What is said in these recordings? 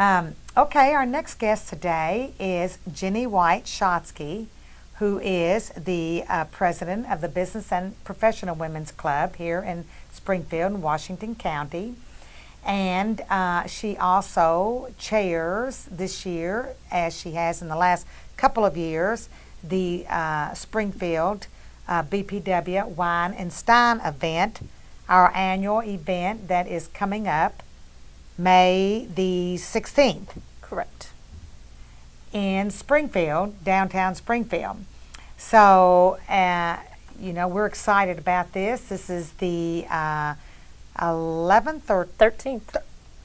Okay, our next guest today is Jenny White Shotsky, who is the president of the Business and Professional Women's Club here in Springfield, Washington County. And she also chairs this year, as she has in the last couple of years, the Springfield BPW Wine and Stein event, our annual event that is coming up May the 16th. Correct. In Springfield, downtown Springfield. So, we're excited about this. This is the 11th or 13th.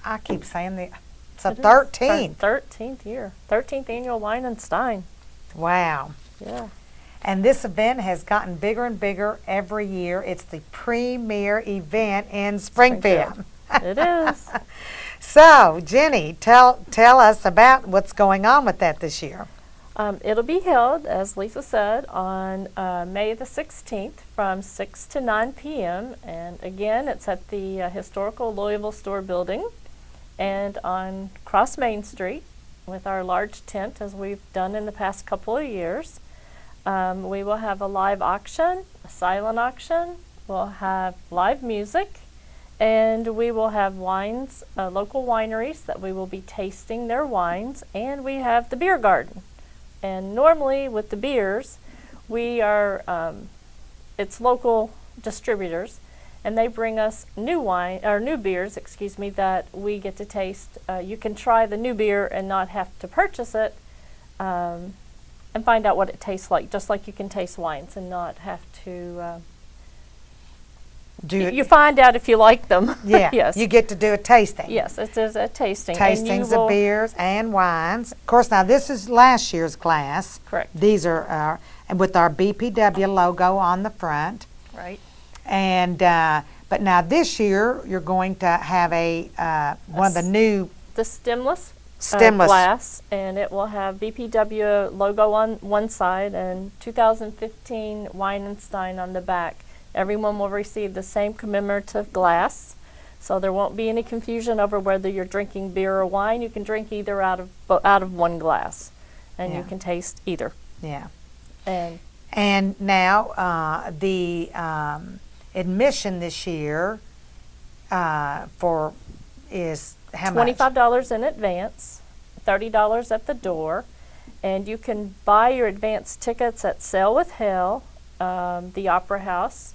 I keep saying it's the 13th. 13th year. 13th annual Wine and Stein. Wow. Yeah. And this event has gotten bigger and bigger every year. It's the premier event in Springfield. It is. So, Jenny, tell us about what's going on with that this year. It'll be held, as Lisa said, on May the 16th from 6 to 9 p.m. And again, it's at the historical Louisville Store building and on Cross Main Street with our large tent, as we've done in the past couple of years. We will have a live auction, a silent auction. We'll have live music. And we will have wines, local wineries that we will be tasting their wines, and we have the beer garden. And normally with the beers, we are, it's local distributors, and they bring us new beers, that we get to taste. You can try the new beer and not have to purchase it, and find out what it tastes like, just like you can taste wines and not have to you find out if you like them. Yeah. Yes. You get to do a tasting. Yes, it is a tasting. Tastings of beers and wines. Of course, now this is last year's class. Correct. These are with our BPW logo on the front. Right. And but now this year you're going to have one of the new stemless stemless glass, and it will have BPW logo on one side and 2015 Wine and Stein on the back. Everyone will receive the same commemorative glass, so there won't be any confusion over whether you're drinking beer or wine. You can drink either out of one glass, and you can taste either. Yeah. And now the admission this year is how much? $25 in advance, $30 at the door, and you can buy your advance tickets at Sail with Hell, the Opera House,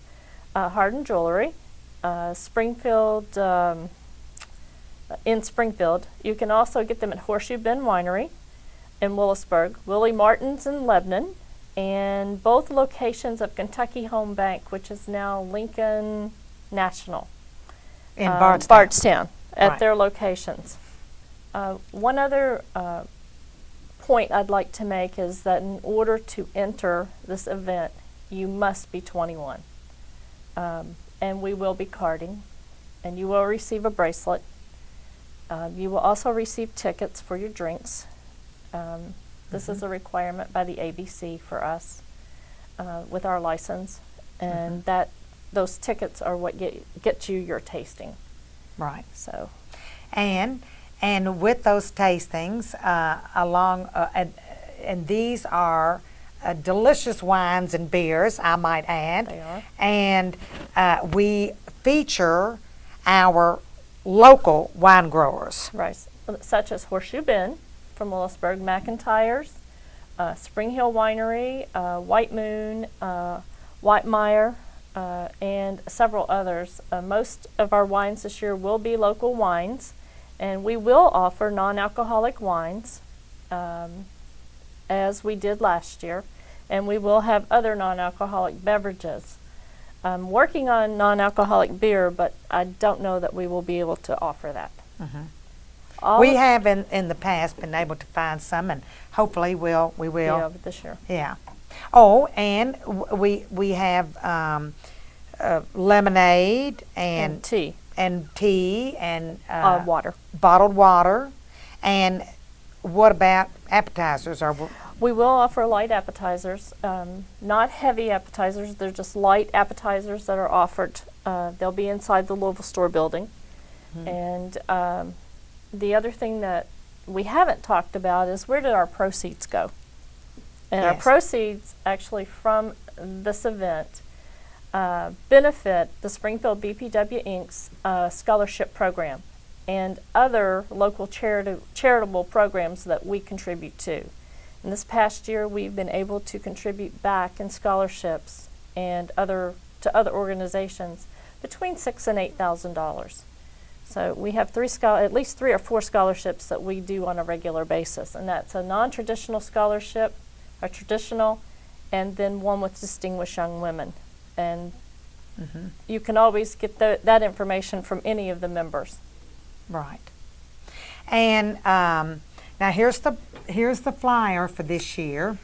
Hardin Jewelry, Springfield, in Springfield. You can also get them at Horseshoe Bend Winery in Willisburg, Willie Martin's in Lebanon, and both locations of Kentucky Home Bank, which is now Lincoln National. In Bardstown, at right. their locations. One other point I'd like to make is that in order to enter this event, you must be 21. And we will be carding, and you will receive a bracelet. You will also receive tickets for your drinks. This is a requirement by the ABC for us with our license, and those tickets are what get you your tasting. Right. So, and with those tastings and these are delicious wines and beers, I might add. They are. And we feature our local wine growers. right, such as Horseshoe Bend from Willisburg, McIntyre's, Spring Hill Winery, White Moon, Whitemeyer, and several others. Most of our wines this year will be local wines, and we will offer non-alcoholic wines, as we did last year, and we will have other non-alcoholic beverages. I'm working on non-alcoholic beer, but I don't know that we will be able to offer that. We have in the past been able to find some, and hopefully we will. Yeah, this year. Yeah. Oh, and we have lemonade and tea and water, bottled water. And what about appetizers? We will offer light appetizers, not heavy appetizers. They're just light appetizers that are offered. They'll be inside the Louisville Store building. And the other thing that we haven't talked about is where did our proceeds go? And our Yes. proceeds actually from this event benefit the Springfield BPW Inc.'s scholarship program and other local charitable programs that we contribute to. In this past year, we've been able to contribute back in scholarships and to other organizations between $6,000 and $8,000. So we have at least 3 or 4 scholarships that we do on a regular basis, and that's a non-traditional scholarship, a traditional, and then one with distinguished young women. And you can always get that information from any of the members. Right. And now here's the flyer for this year,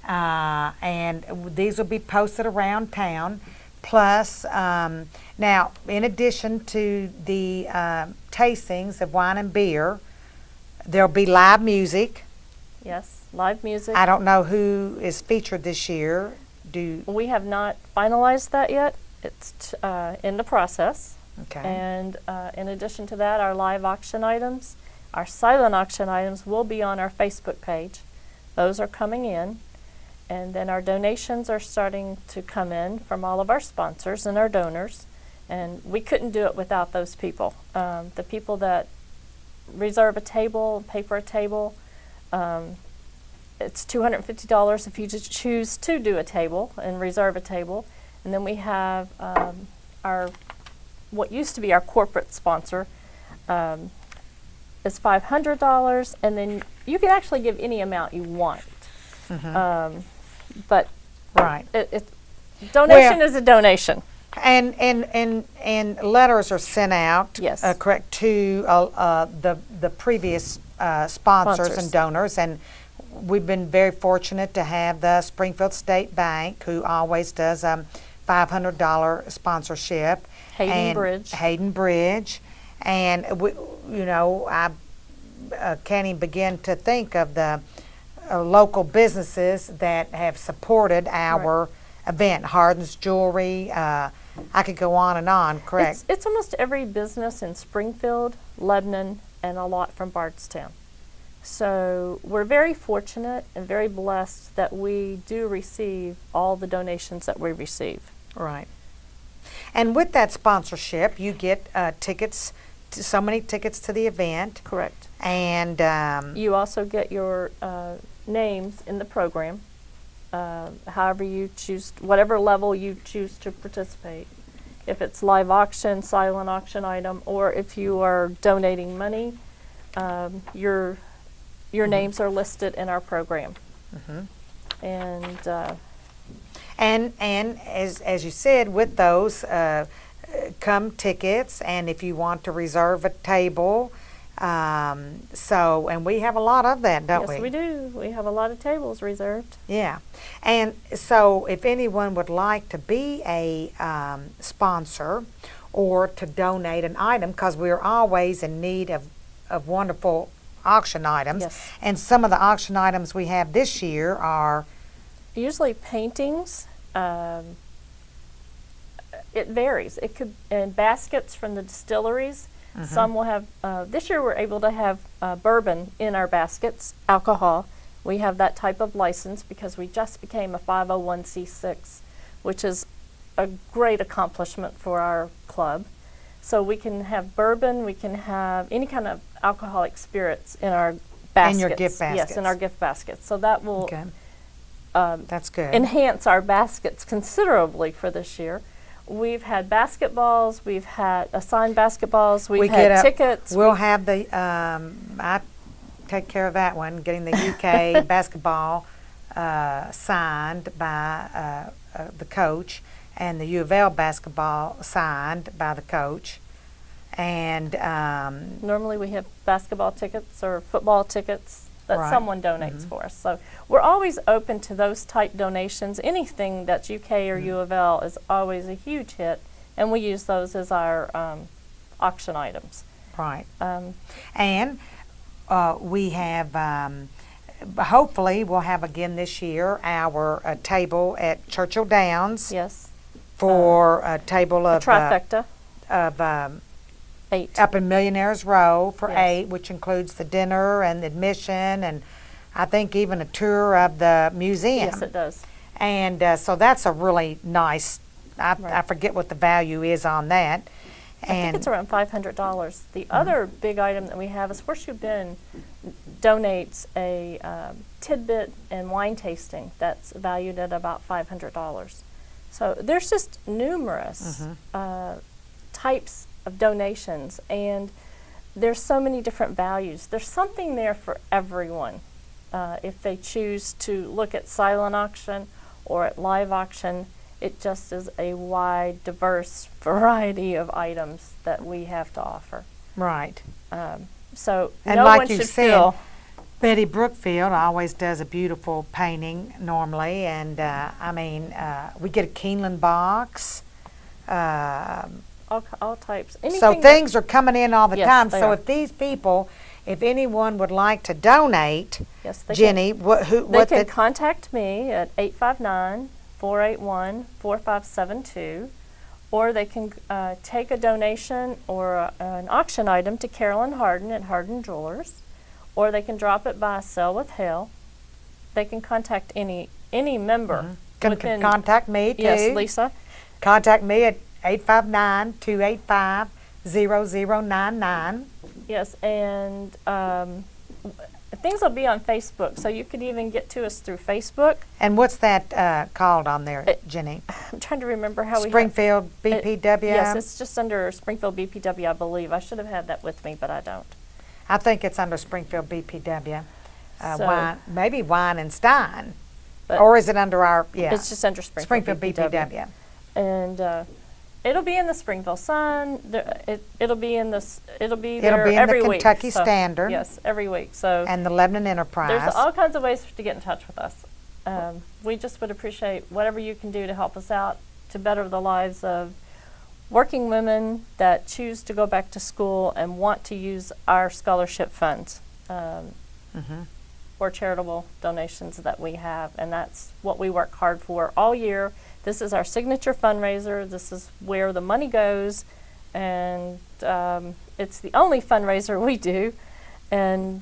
and these will be posted around town. Plus, now in addition to the tastings of wine and beer, there'll be live music. Yes, live music. I don't know who is featured this year. We have not finalized that yet. It's in the process. Okay. And in addition to that, our live auction items, our silent auction items will be on our Facebook page. Those are coming in. And then our donations are starting to come in from all of our sponsors and our donors. And we couldn't do it without those people. The people that reserve a table, pay for a table, it's $250 if you just choose to do a table and reserve a table. And then we have what used to be our corporate sponsor is $500, and then you can actually give any amount you want. But Right. Donation is a donation. And letters are sent out. Yes. Correct, to the previous sponsors and donors, and we've been very fortunate to have the Springfield State Bank, who always does $500 sponsorship. Hayden Bridge, and I can't even begin to think of the local businesses that have supported our event. Harden's Jewelry. I could go on and on. Correct. It's almost every business in Springfield, Lebanon, and a lot from Bardstown. So we're very fortunate and very blessed that we do receive all the donations that we receive. Right. And with that sponsorship, you get so many tickets to the event. Correct. And you also get your names in the program, however you choose, whatever level you choose to participate. If it's live auction, silent auction item, or if you are donating money, your names are listed in our program. And as you said, with those come tickets, and if you want to reserve a table, and we have a lot of that, don't we? Yes, we do. We have a lot of tables reserved. Yeah, and so if anyone would like to be a sponsor or to donate an item, because we're always in need of wonderful auction items, Yes. and some of the auction items we have this year are Usually paintings. It varies. It could, and baskets from the distilleries. Some will have, this year we're able to have bourbon in our baskets, alcohol. We have that type of license because we just became a 501c6, which is a great accomplishment for our club. So we can have bourbon, we can have any kind of alcoholic spirits in our baskets. In your gift baskets. Yes, in our gift baskets. So that will that's good. enhance our baskets considerably for this year. We've had basketballs, we've had assigned basketballs, we've had tickets. We'll have the, I take care of that one, getting the UK basketball signed by the coach, and the U of L basketball signed by the coach. And normally we have basketball tickets or football tickets that Right. someone donates for us. So we're always open to those type donations. Anything that's UK or U of L is always a huge hit, and we use those as our auction items. Right. And we have, hopefully we'll have again this year, our table at Churchill Downs Yes. for a table of Trifecta. 8. Up in Millionaires Row for Yes. 8, which includes the dinner and admission, and I think even a tour of the museum. Yes, it does. And so that's a really nice, I Right. forget what the value is on that. I think it's around $500. The other big item that we have is Horseshoe Bend donates a tidbit and wine tasting that's valued at about $500. So there's just numerous types of donations, and there's so many different values. There's something there for everyone. If they choose to look at silent auction or at live auction, it just is a wide, diverse variety of items that we have to offer. Right. So And no like one you should said, feel. Betty Brookfield always does a beautiful painting normally, and we get a Keeneland box. All types. So Anything things are coming in all the Yes, time. they So are. if these people, if anyone would like to donate, yes, they Jenny, can, what they can contact me at 859-481-4572, or they can take a donation or an auction item to Carolyn Harden at Harden Jewelers, or they can drop it by Sell with Hale. They can contact any member. can contact me too. Yes, Lisa. Contact me at 859-285-0099. Yes, and things will be on Facebook, so you could even get to us through Facebook. And what's that called on there, Jenny? I'm trying to remember how Springfield BPW? Yes, it's just under Springfield BPW, I believe. I should have had that with me, but I don't. I think it's under Springfield BPW. So- Maybe Wine and Stein. But Or is it under our, It's just under Springfield BPW. And it'll be in the Springfield Sun. It'll be in the. It'll be It'll there be in every the week. Kentucky So, Standard. yes, every week. So And the Lebanon Enterprise. there's all kinds of ways to get in touch with us. We just would appreciate whatever you can do to help us out to better the lives of working women that choose to go back to school and want to use our scholarship funds for charitable donations that we have. And that's what we work hard for all year. This is our signature fundraiser. This is where the money goes. And it's the only fundraiser we do. And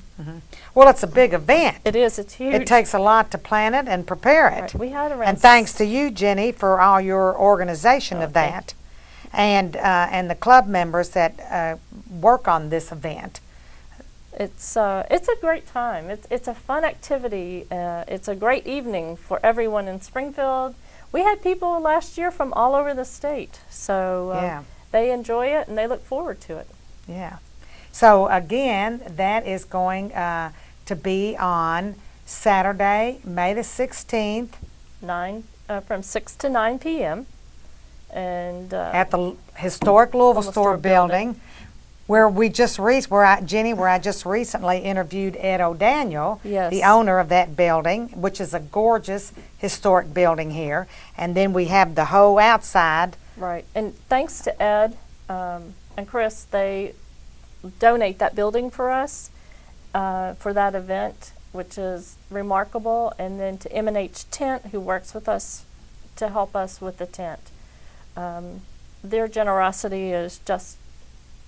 Well, it's a big event. it is. It's huge. It takes a lot to plan it and prepare it. Right, we had around And thanks to you, Jenny, for all your organization of thank that, and the club members that work on this event. It's a great time. It's a fun activity. It's a great evening for everyone in Springfield. We had people last year from all over the state, so Yeah. they enjoy it and they look forward to it. Yeah. So again, that is going to be on Saturday, May the 16th, From 6 to 9 p.m. and at the historic Louisville Store building, where we just where I just recently interviewed Ed O'Daniel, Yes. the owner of that building, which is a gorgeous historic building here. And then we have the whole outside. Right. And thanks to Ed and Chris, they donate that building for us for that event, which is remarkable. And then to M&H Tent, who works with us to help us with the tent. Their generosity is just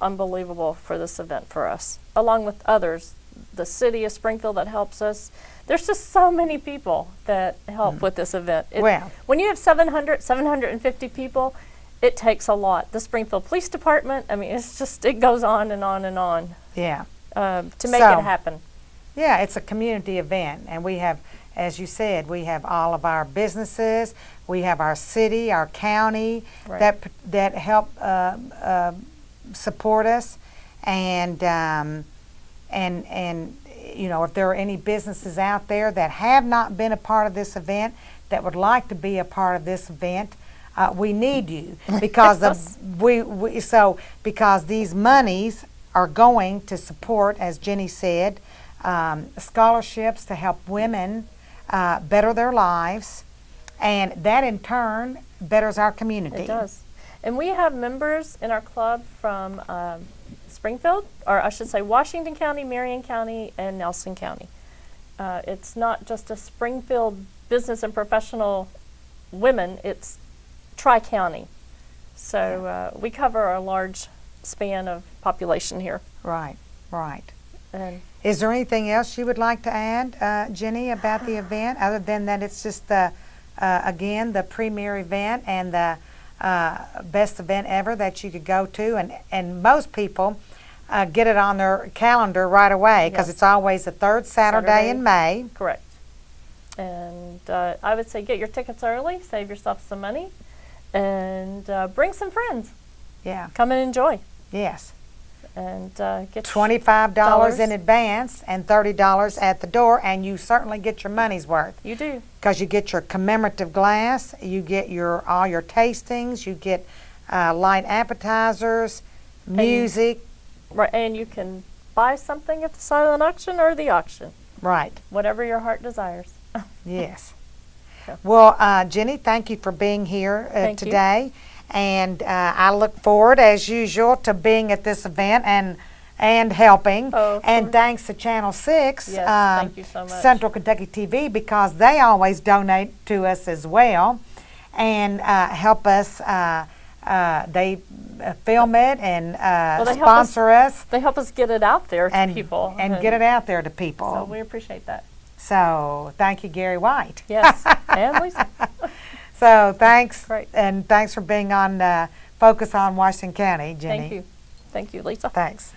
unbelievable for this event for us, along with others. The city of Springfield that helps us. There's just so many people that help with this event. Well. When you have 750 people, it takes a lot. The Springfield Police Department, I mean, it goes on and on and on Yeah. to make So- it happen. Yeah, it's a community event, and we have, as you said, we have all of our businesses, we have our city, our county Right. that help support us, and you know, if there are any businesses out there that have not been a part of this event that would like to be a part of this event, we need you because because these monies are going to support, as Jenny said, scholarships to help women better their lives, and that in turn betters our community. It does. And we have members in our club from Springfield, or I should say Washington County, Marion County, and Nelson County. It's not just a Springfield business and professional women, it's tri-county. So we cover a large span of population here. Right, right. And Is there anything else you would like to add, Jenny, about the event, other than that it's just again, the premier event and the best event ever that you could go to, and most people get it on their calendar right away because Yes. it's always the third Saturday in May. correct. And I would say get your tickets early, save yourself some money, and bring some friends. Yeah, Come and enjoy. yes. And get $25 in advance and $30 at the door, and you certainly get your money's worth. You do. Because you get your commemorative glass, you get all your tastings, you get light appetizers, music. Right, and you can buy something at the silent auction or the auction, Right, whatever your heart desires. yes. Yeah. Well, Jenny, thank you for being here Thank you. today. And I look forward, as usual, to being at this event and helping. Oh, of and course. thanks to Channel 6, Yes, thank you so much. Central Kentucky TV, because they always donate to us as well and help us. They film it and they help sponsor us They help us get it out there to and, people. and get it out there to people. So we appreciate that. So thank you, Gary White. Yes, and Lisa. So thanks, Great. and thanks for being on Focus on Washington County, Jenny. Thank you. Thank you, Lisa. Thanks.